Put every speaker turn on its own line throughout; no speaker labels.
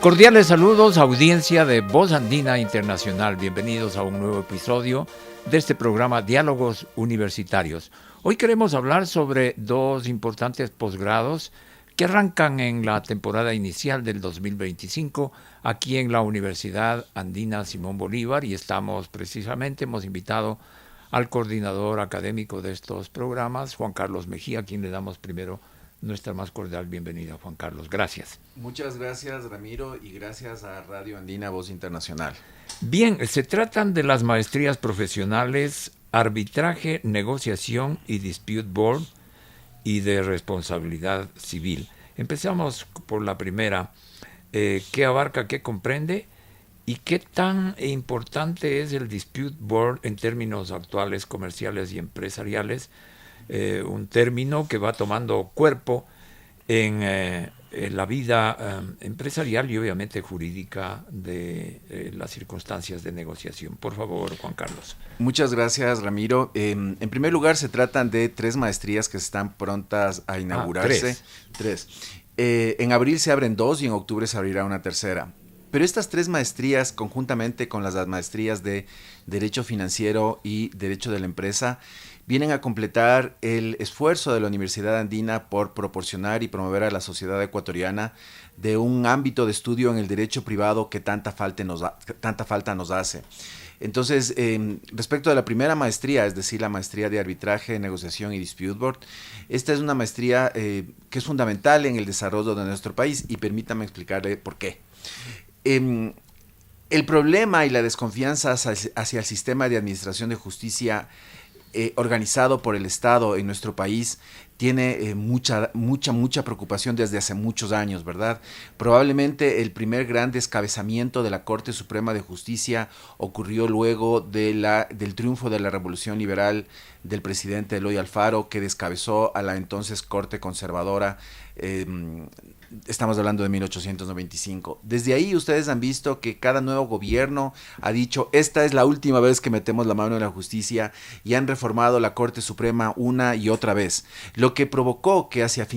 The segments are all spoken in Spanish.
Cordiales saludos, audiencia de Voz Andina Internacional. Bienvenidos a un nuevo episodio de este programa Diálogos Universitarios. Hoy queremos hablar sobre dos importantes posgrados que arrancan en la temporada inicial del 2025 aquí en la Universidad Andina Simón Bolívar, y hemos invitado al coordinador académico de estos programas, Juan Carlos Mejía, a quien le damos primero nuestra más cordial bienvenida. Juan Carlos, gracias.
Muchas gracias, Ramiro, y gracias a Radio Andina Voz Internacional.
Bien, se tratan de las maestrías profesionales Arbitraje, Negociación y Dispute Board y de Responsabilidad Civil. Empezamos por la primera. ¿Qué abarca, qué comprende y qué tan importante es el Dispute Board en términos actuales, comerciales y empresariales? Un término que va tomando cuerpo en la vida empresarial y obviamente jurídica de las circunstancias de negociación. Por favor, Juan Carlos.
Muchas gracias, Ramiro. En primer lugar, se tratan de 3 maestrías que están prontas a inaugurarse. Tres. En abril se abren 2 y en octubre se abrirá una tercera. Pero estas 3 maestrías, conjuntamente con las maestrías de Derecho Financiero y Derecho de la Empresa, vienen a completar el esfuerzo de la Universidad Andina por proporcionar y promover a la sociedad ecuatoriana de un ámbito de estudio en el derecho privado que tanta falta nos hace. Entonces, respecto de la primera maestría, es decir, la maestría de Arbitraje, Negociación y Dispute Board, esta es una maestría que es fundamental en el desarrollo de nuestro país, y permítame explicarle por qué. El problema y la desconfianza hacia el sistema de administración de justicia organizado por el Estado en nuestro país tiene mucha preocupación desde hace muchos años, ¿verdad? Probablemente el primer gran descabezamiento de la Corte Suprema de Justicia ocurrió luego del triunfo de la Revolución Liberal del presidente Eloy Alfaro, que descabezó a la entonces Corte Conservadora. Estamos hablando de 1895. Desde ahí ustedes han visto que cada nuevo gobierno ha dicho: esta es la última vez que metemos la mano en la justicia, y han reformado la Corte Suprema una y otra vez. Lo que provocó que hacia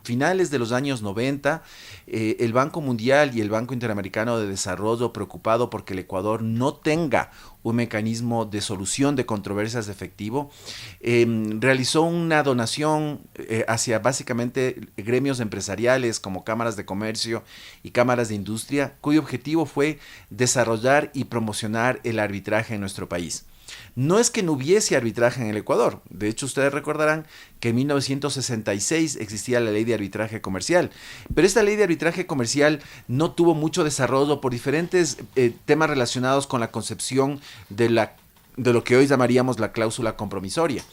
finales de los años 90, el Banco Mundial y el Banco Interamericano de Desarrollo, preocupado porque el Ecuador no tenga un mecanismo de solución de controversias efectivo, realizó una donación hacia básicamente gremios empresariales como cámaras de comercio y cámaras de industria, cuyo objetivo fue desarrollar y promocionar el arbitraje en nuestro país. No es que no hubiese arbitraje en el Ecuador. De hecho, ustedes recordarán que en 1966 existía la ley de arbitraje comercial, pero esta ley de arbitraje comercial no tuvo mucho desarrollo por diferentes temas relacionados con la concepción de lo que hoy llamaríamos la cláusula compromisoria.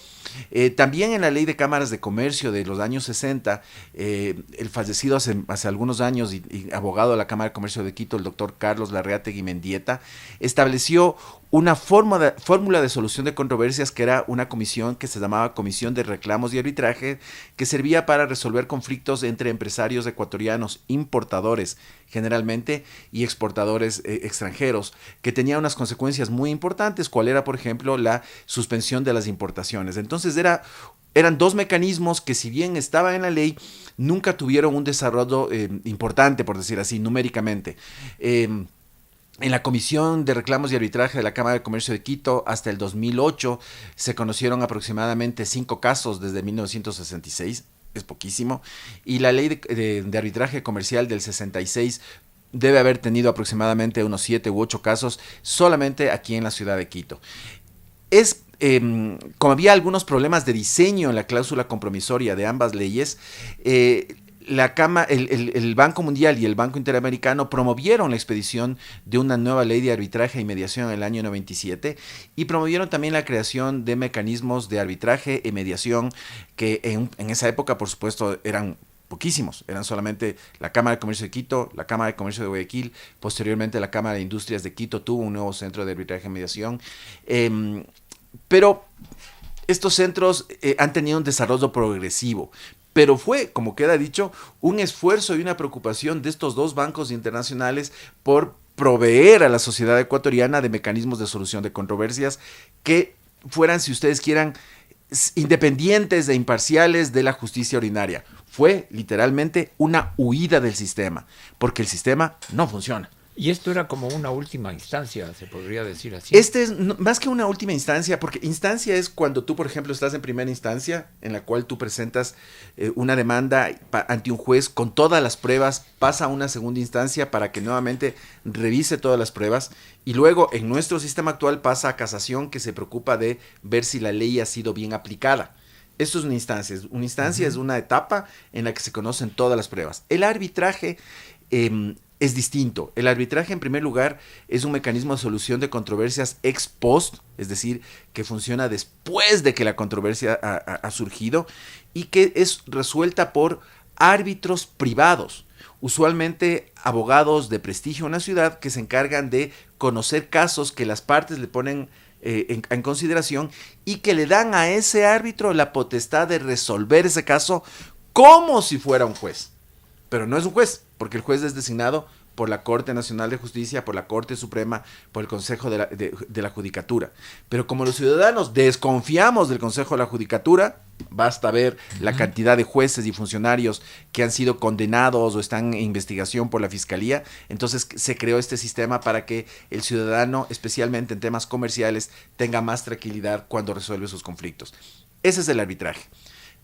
También en la ley de cámaras de comercio de los años 60, el fallecido hace algunos años y abogado de la Cámara de Comercio de Quito, el doctor Carlos Larreategui Mendieta, estableció una fórmula de solución de controversias, que era una comisión que se llamaba Comisión de Reclamos y Arbitraje, que servía para resolver conflictos entre empresarios ecuatorianos, importadores generalmente, y exportadores extranjeros, que tenía unas consecuencias muy importantes, cual era, por ejemplo, la suspensión de las importaciones. Entonces eran 2 mecanismos que, si bien estaban en la ley, nunca tuvieron un desarrollo importante, por decir así, numéricamente. En la Comisión de Reclamos y Arbitraje de la Cámara de Comercio de Quito, hasta el 2008, se conocieron aproximadamente 5 casos desde 1966, es poquísimo, y la ley de arbitraje comercial del 66 debe haber tenido aproximadamente unos 7 u 8 casos solamente aquí en la ciudad de Quito. Como había algunos problemas de diseño en la cláusula compromisoria de ambas leyes, el Banco Mundial y el Banco Interamericano promovieron la expedición de una nueva ley de arbitraje y mediación en el año 97, y promovieron también la creación de mecanismos de arbitraje y mediación que en esa época, por supuesto, eran poquísimos, eran solamente la Cámara de Comercio de Quito, la Cámara de Comercio de Guayaquil, posteriormente la Cámara de Industrias de Quito tuvo un nuevo centro de arbitraje y mediación, pero estos centros han tenido un desarrollo progresivo. pero fue, como queda dicho, un esfuerzo y una preocupación de estos dos bancos internacionales por proveer a la sociedad ecuatoriana de mecanismos de solución de controversias que fueran, si ustedes quieran, independientes e imparciales de la justicia ordinaria. Fue literalmente una huida del sistema, porque el sistema no funciona.
Y esto era como una última instancia, se podría decir así.
Este es más que una última instancia, porque instancia es cuando tú, por ejemplo, estás en primera instancia, en la cual tú presentas una demanda ante un juez con todas las pruebas, pasa a una segunda instancia para que nuevamente revise todas las pruebas, y luego en nuestro sistema actual pasa a casación, que se preocupa de ver si la ley ha sido bien aplicada. Esto es una instancia. Una instancia es una etapa en la que se conocen todas las pruebas. El arbitraje es distinto. El arbitraje, en primer lugar, es un mecanismo de solución de controversias ex post, es decir, que funciona después de que la controversia ha surgido y que es resuelta por árbitros privados, usualmente abogados de prestigio en una ciudad que se encargan de conocer casos que las partes le ponen en consideración y que le dan a ese árbitro la potestad de resolver ese caso como si fuera un juez. Pero no es un juez, porque el juez es designado por la Corte Nacional de Justicia, por la Corte Suprema, por el Consejo de la Judicatura. Pero como los ciudadanos desconfiamos del Consejo de la Judicatura, basta ver la cantidad de jueces y funcionarios que han sido condenados o están en investigación por la Fiscalía, entonces se creó este sistema para que el ciudadano, especialmente en temas comerciales, tenga más tranquilidad cuando resuelve sus conflictos. Ese es el arbitraje.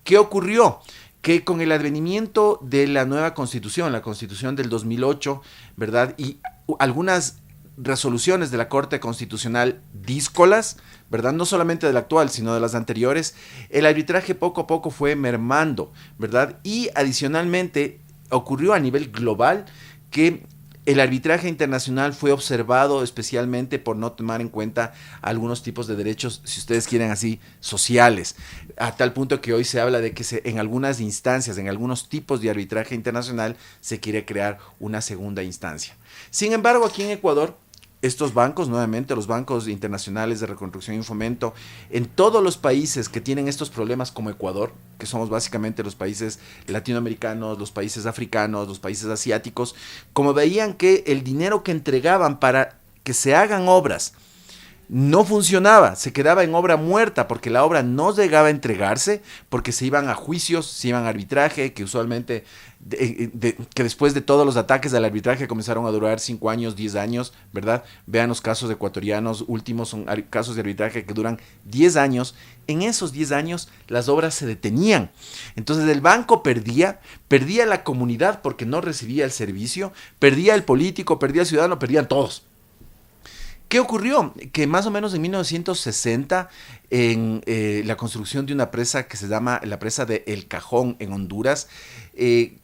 ¿Qué ocurrió? Que con el advenimiento de la nueva constitución, la constitución del 2008, ¿verdad? Y algunas resoluciones de la Corte Constitucional díscolas, ¿verdad? No solamente de la actual, sino de las anteriores, el arbitraje poco a poco fue mermando, ¿verdad? Y adicionalmente ocurrió a nivel global que el arbitraje internacional fue observado especialmente por no tomar en cuenta algunos tipos de derechos, si ustedes quieren así, sociales, a tal punto que hoy se habla de que en algunas instancias, en algunos tipos de arbitraje internacional, se quiere crear una segunda instancia. Sin embargo, aquí en Ecuador, estos bancos, nuevamente los bancos internacionales de reconstrucción y fomento, en todos los países que tienen estos problemas como Ecuador, que somos básicamente los países latinoamericanos, los países africanos, los países asiáticos, como veían que el dinero que entregaban para que se hagan obras no funcionaba, se quedaba en obra muerta porque la obra no llegaba a entregarse, porque se iban a juicios, se iban a arbitraje, que usualmente, que después de todos los ataques al arbitraje comenzaron a durar 5 años, 10 años, ¿verdad? Vean los casos ecuatorianos últimos, son casos de arbitraje que duran 10 años. En esos 10 años las obras se detenían. Entonces el banco perdía la comunidad porque no recibía el servicio, perdía el político, perdía el ciudadano, perdían todos. ¿Qué ocurrió? Que más o menos en 1960, en la construcción de una presa que se llama la presa de El Cajón en Honduras,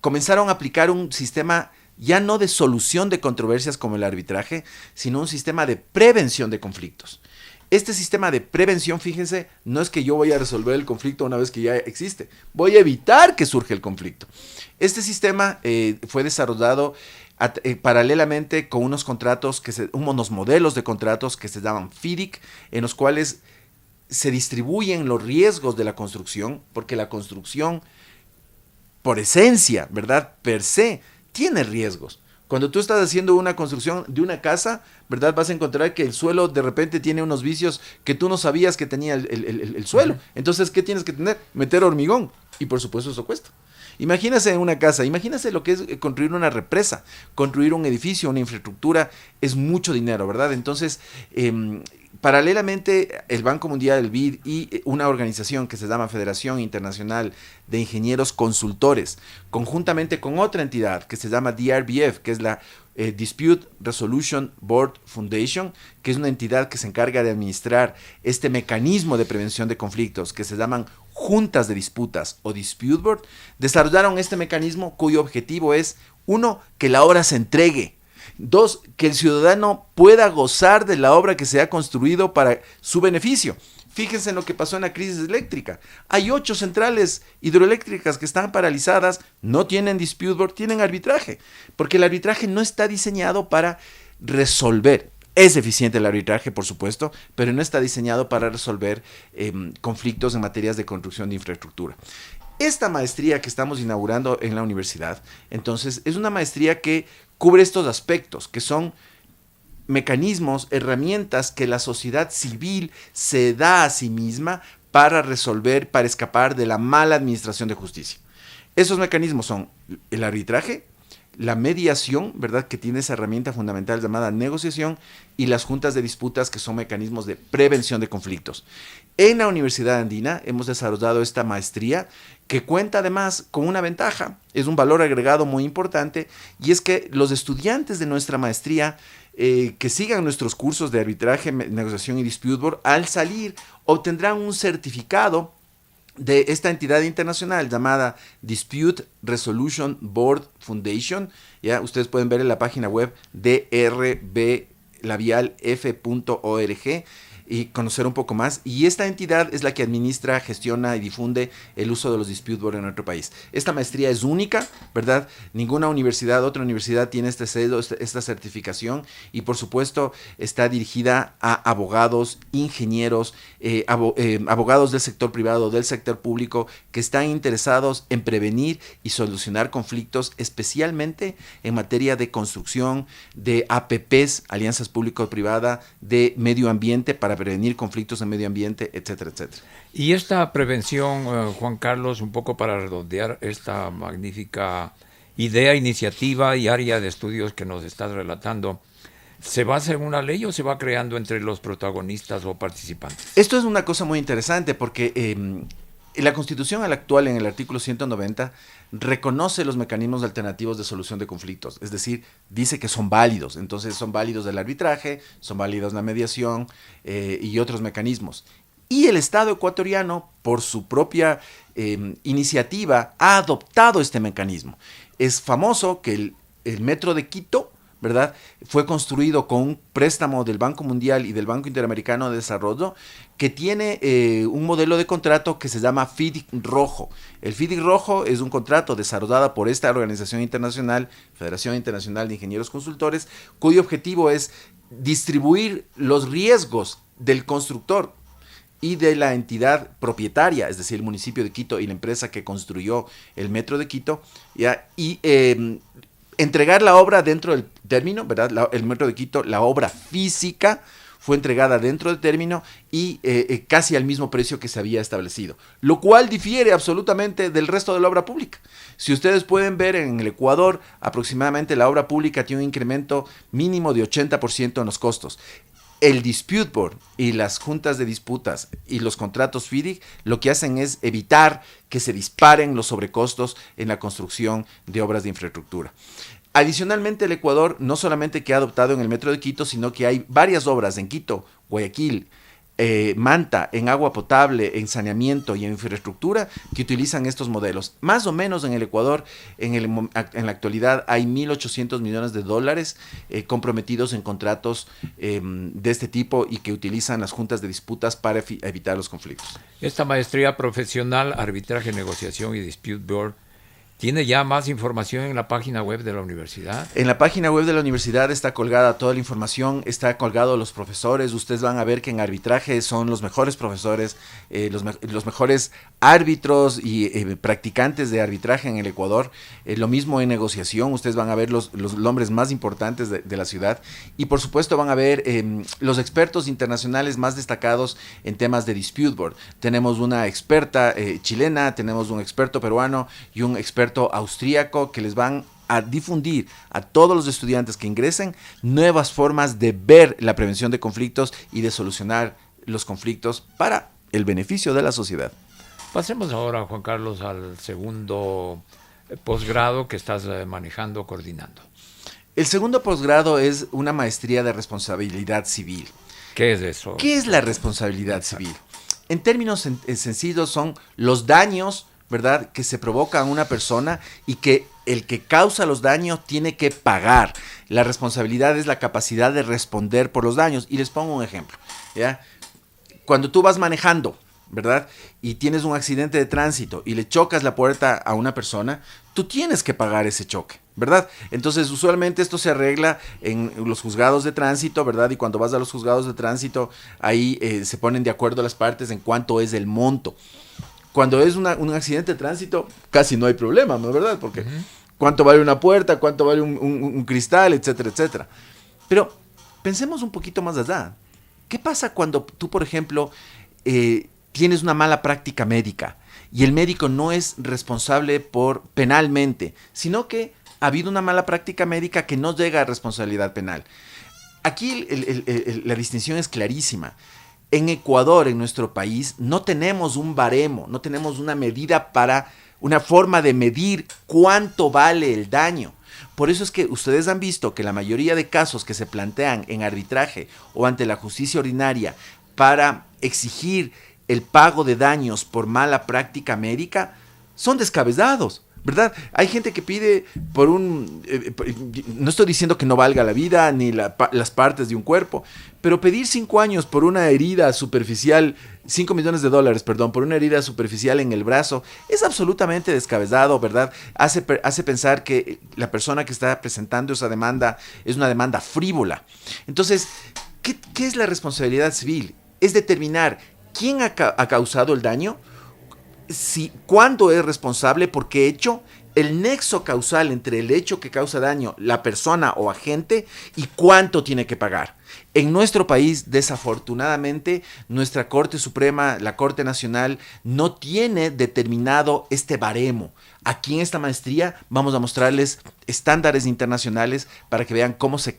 comenzaron a aplicar un sistema ya no de solución de controversias como el arbitraje, sino un sistema de prevención de conflictos. Este sistema de prevención, fíjense, no es que yo voy a resolver el conflicto una vez que ya existe, voy a evitar que surja el conflicto. Este sistema fue desarrollado paralelamente con unos contratos, unos modelos de contratos que se llaman FIDIC, en los cuales se distribuyen los riesgos de la construcción, porque la construcción, por esencia, ¿verdad? Per se, tiene riesgos. Cuando tú estás haciendo una construcción de una casa, ¿verdad? Vas a encontrar que el suelo de repente tiene unos vicios que tú no sabías que tenía el suelo. Entonces, ¿qué tienes que tener? Meter hormigón. Y por supuesto eso cuesta. Imagínese en una casa, imagínese lo que es construir una represa, construir un edificio, una infraestructura, es mucho dinero, ¿verdad? Entonces, paralelamente, el Banco Mundial, el BID, y una organización que se llama Federación Internacional de Ingenieros Consultores, conjuntamente con otra entidad que se llama DRBF, que es la Dispute Resolution Board Foundation, que es una entidad que se encarga de administrar este mecanismo de prevención de conflictos, que se llaman juntas de disputas o dispute board, desarrollaron este mecanismo cuyo objetivo es, 1, que la obra se entregue, 2, que el ciudadano pueda gozar de la obra que se ha construido para su beneficio. Fíjense en lo que pasó en la crisis eléctrica. Hay 8 centrales hidroeléctricas que están paralizadas, no tienen dispute board, tienen arbitraje, porque el arbitraje no está diseñado para resolver. Es eficiente el arbitraje, por supuesto, pero no está diseñado para resolver conflictos en materias de construcción de infraestructura. Esta maestría que estamos inaugurando en la universidad, entonces, es una maestría que cubre estos aspectos, que son mecanismos, herramientas que la sociedad civil se da a sí misma para resolver, para escapar de la mala administración de justicia. Esos mecanismos son el arbitraje, la mediación, ¿verdad?, que tiene esa herramienta fundamental llamada negociación, y las juntas de disputas, que son mecanismos de prevención de conflictos. En la Universidad Andina hemos desarrollado esta maestría que cuenta además con una ventaja, es un valor agregado muy importante, y es que los estudiantes de nuestra maestría que sigan nuestros cursos de arbitraje, negociación y dispute board, al salir obtendrán un certificado de esta entidad internacional llamada Dispute Resolution Board Foundation. Ya ustedes pueden ver en la página web drb-f.org y conocer un poco más. Y esta entidad es la que administra, gestiona y difunde el uso de los dispute board en nuestro país. Esta maestría es única, ¿verdad? Ninguna universidad, otra universidad tiene este sello, esta certificación, y por supuesto está dirigida a abogados, ingenieros, abogados del sector privado, del sector público, que están interesados en prevenir y solucionar conflictos, especialmente en materia de construcción, de APPs, alianzas público-privada, de medio ambiente, para prevenir conflictos en medio ambiente, etcétera, etcétera.
Y esta prevención, Juan Carlos, un poco para redondear esta magnífica idea, iniciativa y área de estudios que nos estás relatando, ¿se basa en una ley o se va creando entre los protagonistas o participantes?
Esto es una cosa muy interesante porque la Constitución actual, en el artículo 190, reconoce los mecanismos alternativos de solución de conflictos, es decir, dice que son válidos, entonces son válidos el arbitraje, son válidos la mediación y otros mecanismos. Y el Estado ecuatoriano, por su propia iniciativa, ha adoptado este mecanismo. Es famoso que el Metro de Quito, ¿verdad?, fue construido con un préstamo del Banco Mundial y del Banco Interamericano de Desarrollo, que tiene un modelo de contrato que se llama FIDIC Rojo. El FIDIC Rojo es un contrato desarrollado por esta organización internacional, Federación Internacional de Ingenieros Consultores, cuyo objetivo es distribuir los riesgos del constructor y de la entidad propietaria, es decir, el municipio de Quito y la empresa que construyó el Metro de Quito, ¿ya?, y entregar la obra dentro del término, ¿verdad? El Metro de Quito, la obra física, fue entregada dentro del término y casi al mismo precio que se había establecido, lo cual difiere absolutamente del resto de la obra pública. Si ustedes pueden ver, en el Ecuador, aproximadamente la obra pública tiene un incremento mínimo de 80% en los costos. El dispute board y las juntas de disputas y los contratos FIDIC lo que hacen es evitar que se disparen los sobrecostos en la construcción de obras de infraestructura. Adicionalmente, el Ecuador no solamente que ha adoptado en el Metro de Quito, sino que hay varias obras en Quito, Guayaquil, Manta, en agua potable, en saneamiento y en infraestructura, que utilizan estos modelos. Más o menos en el Ecuador, en la actualidad, hay 1.800 millones de dólares comprometidos en contratos de este tipo y que utilizan las juntas de disputas para evitar los conflictos.
Esta maestría profesional, arbitraje, negociación y dispute board, ¿tiene ya más información en la página web de la universidad?
En la página web de la universidad está colgada toda la información, está colgado los profesores. Ustedes van a ver que en arbitraje son los mejores profesores, los mejores árbitros y practicantes de arbitraje en el Ecuador. Lo mismo en negociación, ustedes van a ver los nombres más importantes de la ciudad. Y por supuesto van a ver los expertos internacionales más destacados en temas de dispute board. Tenemos una experta chilena, tenemos un experto peruano y un experto austríaco que les van a difundir a todos los estudiantes que ingresen nuevas formas de ver la prevención de conflictos y de solucionar los conflictos para el beneficio de la sociedad.
Pasemos ahora, Juan Carlos, al segundo posgrado que estás manejando, coordinando.
El segundo posgrado es una maestría de responsabilidad civil.
¿Qué es eso?
¿Qué es la responsabilidad civil? En términos sencillos, son los daños, ¿verdad?, que se provoca a una persona y que el que causa los daños tiene que pagar. La responsabilidad es la capacidad de responder por los daños. Y les pongo un ejemplo, ¿ya? Cuando tú vas manejando, ¿verdad?, y tienes un accidente de tránsito y le chocas la puerta a una persona, tú tienes que pagar ese choque, ¿verdad? Entonces, usualmente esto se arregla en los juzgados de tránsito, ¿verdad? Y cuando vas a los juzgados de tránsito, ahí se ponen de acuerdo las partes en cuánto es el monto. Cuando es un accidente de tránsito, casi no hay problema, ¿no es verdad? Porque cuánto vale una puerta, cuánto vale un cristal, etcétera, etcétera. Pero pensemos un poquito más allá. ¿Qué pasa cuando tú, por ejemplo, tienes una mala práctica médica y el médico no es responsable penalmente, sino que ha habido una mala práctica médica que no llega a responsabilidad penal? Aquí la distinción es clarísima. En Ecuador, en nuestro país, no tenemos un baremo, no tenemos una medida una forma de medir cuánto vale el daño. Por eso es que ustedes han visto que la mayoría de casos que se plantean en arbitraje o ante la justicia ordinaria para exigir el pago de daños por mala práctica médica son descabezados, ¿verdad? Hay gente que pide por no estoy diciendo que no valga la vida ni las partes de un cuerpo, pero pedir 5 años por una herida superficial, $5 millones, perdón, por una herida superficial en el brazo, es absolutamente descabezado, ¿verdad? Hace pensar que la persona que está presentando esa demanda es una demanda frívola. Entonces, ¿qué es la responsabilidad civil? Es determinar quién ha causado el daño, cuándo es responsable, por qué hecho, el nexo causal entre el hecho que causa daño, la persona o agente, y cuánto tiene que pagar. En nuestro país, desafortunadamente, nuestra Corte Suprema, la Corte Nacional, no tiene determinado este baremo. Aquí en esta maestría vamos a mostrarles estándares internacionales para que vean cómo se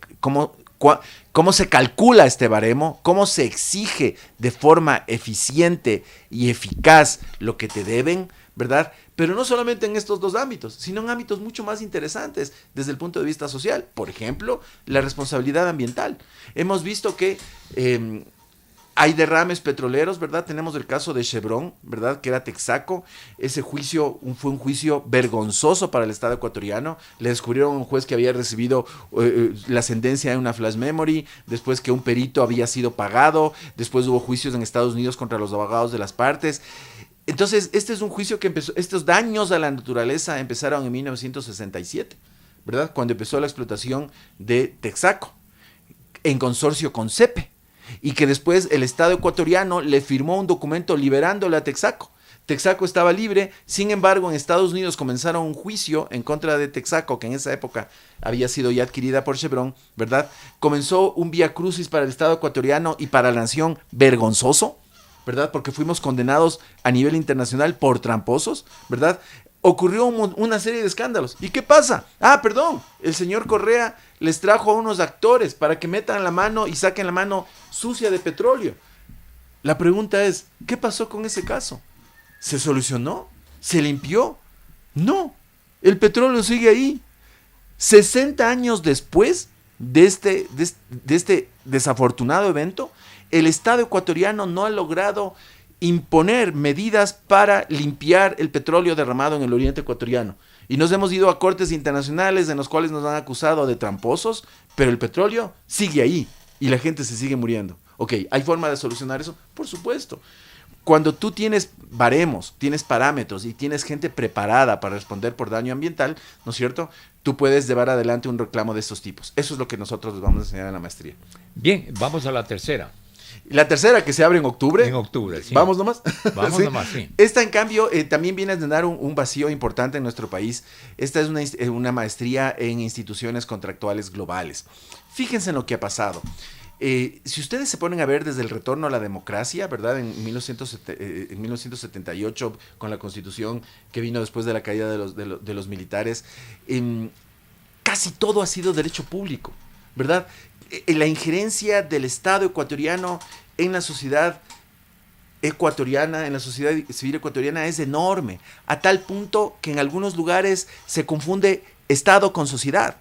calcula este baremo, cómo se exige de forma eficiente y eficaz lo que te deben, ¿verdad? Pero no solamente en estos dos ámbitos, sino en ámbitos mucho más interesantes desde el punto de vista social. Por ejemplo, la responsabilidad ambiental. Hemos visto que hay derrames petroleros, ¿verdad? Tenemos el caso de Chevron, ¿verdad? Que era Texaco. Ese juicio fue un juicio vergonzoso para el Estado ecuatoriano. Le descubrieron a un juez que había recibido la sentencia en una flash memory, después que un perito había sido pagado, después hubo juicios en Estados Unidos contra los abogados de las partes. Entonces, este es un juicio que empezó, estos daños a la naturaleza empezaron en 1967, ¿verdad? Cuando empezó la explotación de Texaco, en consorcio con CEPE, y que después el Estado ecuatoriano le firmó un documento liberándole a Texaco. Texaco estaba libre, sin embargo, en Estados Unidos comenzaron un juicio en contra de Texaco, que en esa época había sido ya adquirida por Chevron, ¿verdad? Comenzó un vía crucis para el Estado ecuatoriano y para la nación vergonzoso, ¿verdad? Porque fuimos condenados a nivel internacional por tramposos, ¿verdad? Ocurrió una serie de escándalos. ¿Y qué pasa? El señor Correa les trajo a unos actores para que metan la mano y saquen la mano sucia de petróleo. La pregunta es, ¿qué pasó con ese caso? ¿Se solucionó? ¿Se limpió? No, el petróleo sigue ahí. 60 años después de este desafortunado evento, el Estado ecuatoriano no ha logrado imponer medidas para limpiar el petróleo derramado en el oriente ecuatoriano. Y nos hemos ido a cortes internacionales en los cuales nos han acusado de tramposos, pero el petróleo sigue ahí y la gente se sigue muriendo. Ok, ¿hay forma de solucionar eso? Por supuesto. Cuando tú tienes baremos, tienes parámetros y tienes gente preparada para responder por daño ambiental, ¿no es cierto? Tú puedes llevar adelante un reclamo de estos tipos. Eso es lo que nosotros les vamos a enseñar en la maestría.
Bien, vamos a la tercera.
La tercera, que se abre en octubre.
En octubre, sí.
¿Vamos nomás?
Vamos
sí.
nomás, sí.
Esta, en cambio, también viene a llenar un vacío importante en nuestro país. Esta es una maestría en instituciones contractuales globales. Fíjense en lo que ha pasado. Si ustedes se ponen a ver desde el retorno a la democracia, ¿verdad? En 1978, con la Constitución que vino después de la caída de los militares, casi todo ha sido derecho público, ¿verdad? La injerencia del Estado ecuatoriano en la sociedad ecuatoriana, en la sociedad civil ecuatoriana es enorme, a tal punto que en algunos lugares se confunde Estado con sociedad,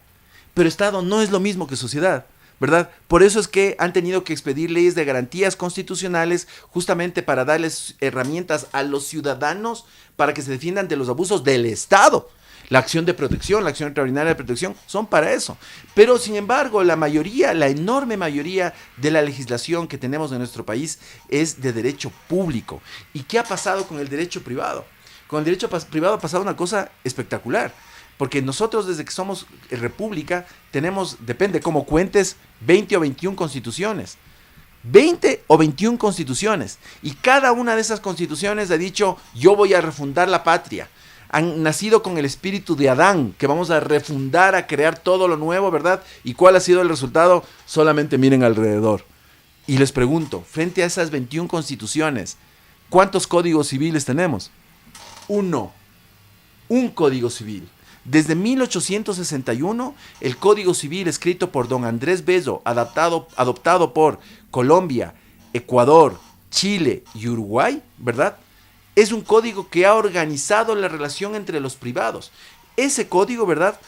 pero Estado no es lo mismo que sociedad, ¿verdad? Por eso es que han tenido que expedir leyes de garantías constitucionales justamente para darles herramientas a los ciudadanos para que se defiendan de los abusos del Estado. La acción de protección, la acción extraordinaria de protección son para eso. Pero sin embargo, la enorme mayoría de la legislación que tenemos en nuestro país es de derecho público. ¿Y qué ha pasado con el derecho privado? Con el derecho privado ha pasado una cosa espectacular. Porque nosotros desde que somos república tenemos, depende cómo cuentes, 20 o 21 constituciones. 20 o 21 constituciones, y cada una de esas constituciones ha dicho: yo voy a refundar la patria. Han nacido con el espíritu de Adán, que vamos a refundar, a crear todo lo nuevo, ¿verdad? ¿Y cuál ha sido el resultado? Solamente miren alrededor. Y les pregunto, frente a esas 21 constituciones, ¿cuántos códigos civiles tenemos? Un código civil. Desde 1861, el Código Civil escrito por don Andrés Bello, adoptado por Colombia, Ecuador, Chile y Uruguay, ¿verdad?, es un código que ha organizado la relación entre los privados. Ese código, ¿verdad?,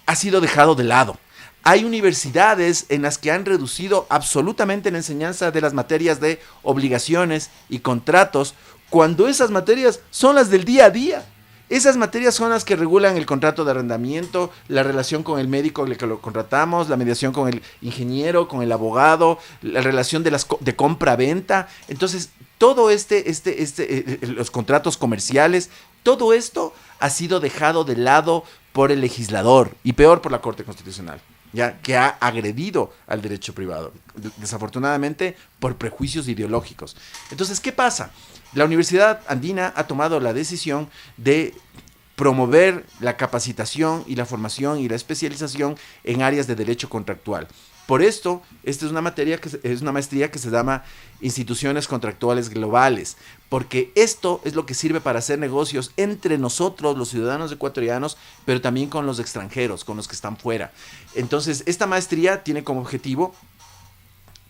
ha sido dejado de lado. Hay universidades en las que han reducido absolutamente la enseñanza de las materias de obligaciones y contratos, cuando esas materias son las del día a día. Esas materias son las que regulan el contrato de arrendamiento, la relación con el médico que lo contratamos, la mediación con el ingeniero, con el abogado, la relación de compra-venta. Entonces, todo los contratos comerciales, todo esto ha sido dejado de lado por el legislador y peor por la Corte Constitucional, ya que ha agredido al derecho privado, desafortunadamente por prejuicios ideológicos. Entonces, ¿qué pasa? La Universidad Andina ha tomado la decisión de promover la capacitación y la formación y la especialización en áreas de derecho contractual. Por esto, esta es una maestría que se llama Instituciones Contractuales Globales, porque esto es lo que sirve para hacer negocios entre nosotros, los ciudadanos ecuatorianos, pero también con los extranjeros, con los que están fuera. Entonces, esta maestría tiene como objetivo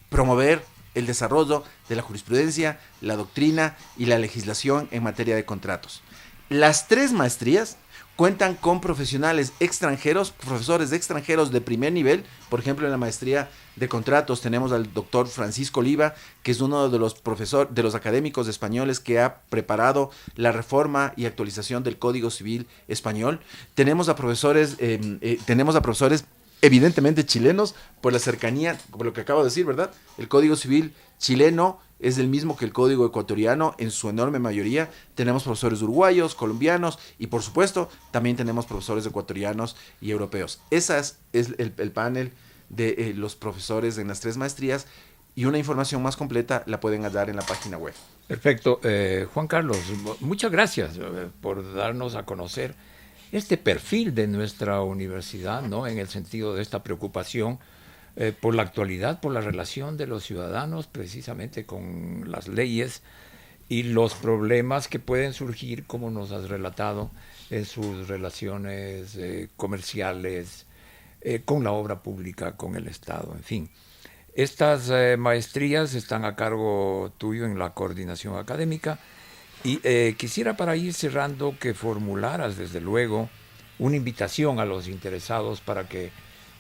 promover el desarrollo de la jurisprudencia, la doctrina y la legislación en materia de contratos. Las 3 maestrías cuentan con profesionales extranjeros, profesores extranjeros de primer nivel. Por ejemplo, en la maestría de contratos tenemos al doctor Francisco Oliva, que es uno de los académicos españoles que ha preparado la reforma y actualización del Código Civil español. Tenemos a profesores evidentemente chilenos, por la cercanía, por lo que acabo de decir, ¿verdad? El Código Civil chileno es el mismo que el Código ecuatoriano en su enorme mayoría. Tenemos profesores uruguayos, colombianos y, por supuesto, también tenemos profesores ecuatorianos y europeos. Ese es el panel de los profesores en las 3 maestrías, y una información más completa la pueden hallar en la página web.
Perfecto. Juan Carlos, muchas gracias por darnos a conocer este perfil de nuestra universidad, ¿no?, en el sentido de esta preocupación por la actualidad, por la relación de los ciudadanos precisamente con las leyes y los problemas que pueden surgir, como nos has relatado, en sus relaciones comerciales, con la obra pública, con el Estado, en fin. Estas maestrías están a cargo tuyo en la coordinación académica. Y quisiera, para ir cerrando, que formularas desde luego una invitación a los interesados para que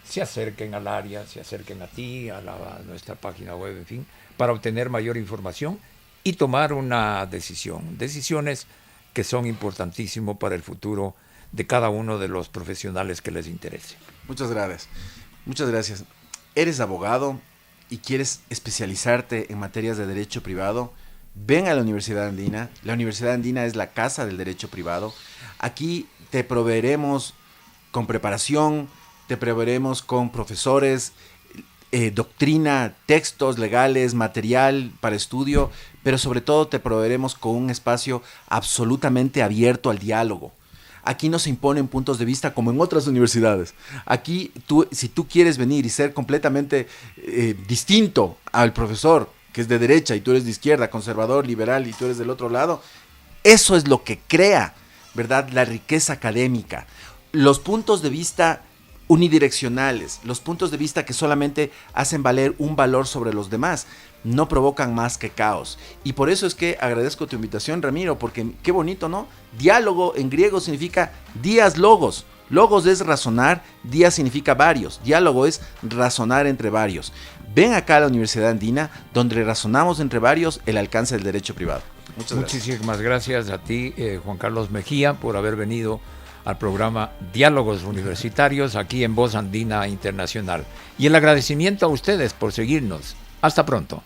se acerquen al área, se acerquen a ti, a nuestra página web, en fin, para obtener mayor información y tomar una decisión. Decisiones que son importantísimas para el futuro de cada uno de los profesionales que les interese.
Muchas gracias. Muchas gracias. ¿Eres abogado y quieres especializarte en materias de derecho privado? Ven a la Universidad Andina. La Universidad Andina es la casa del derecho privado. Aquí te proveeremos con preparación, te proveeremos con profesores, doctrina, textos legales, material para estudio, pero sobre todo te proveeremos con un espacio absolutamente abierto al diálogo. Aquí no se imponen puntos de vista como en otras universidades. Aquí, si tú quieres venir y ser completamente distinto al profesor, que es de derecha y tú eres de izquierda, conservador, liberal y tú eres del otro lado, eso es lo que crea, ¿verdad?, la riqueza académica. Los puntos de vista unidireccionales, los puntos de vista que solamente hacen valer un valor sobre los demás, no provocan más que caos. Y por eso es que agradezco tu invitación, Ramiro, porque qué bonito, ¿no? Diálogo en griego significa días logos. Logos es razonar, días significa varios. Diálogo es razonar entre varios. Ven acá a la Universidad Andina, donde razonamos entre varios el alcance del derecho privado. Muchas gracias.
Muchísimas gracias a ti, Juan Carlos Mejía, por haber venido al programa Diálogos Universitarios aquí en Voz Andina Internacional. Y el agradecimiento a ustedes por seguirnos. Hasta pronto.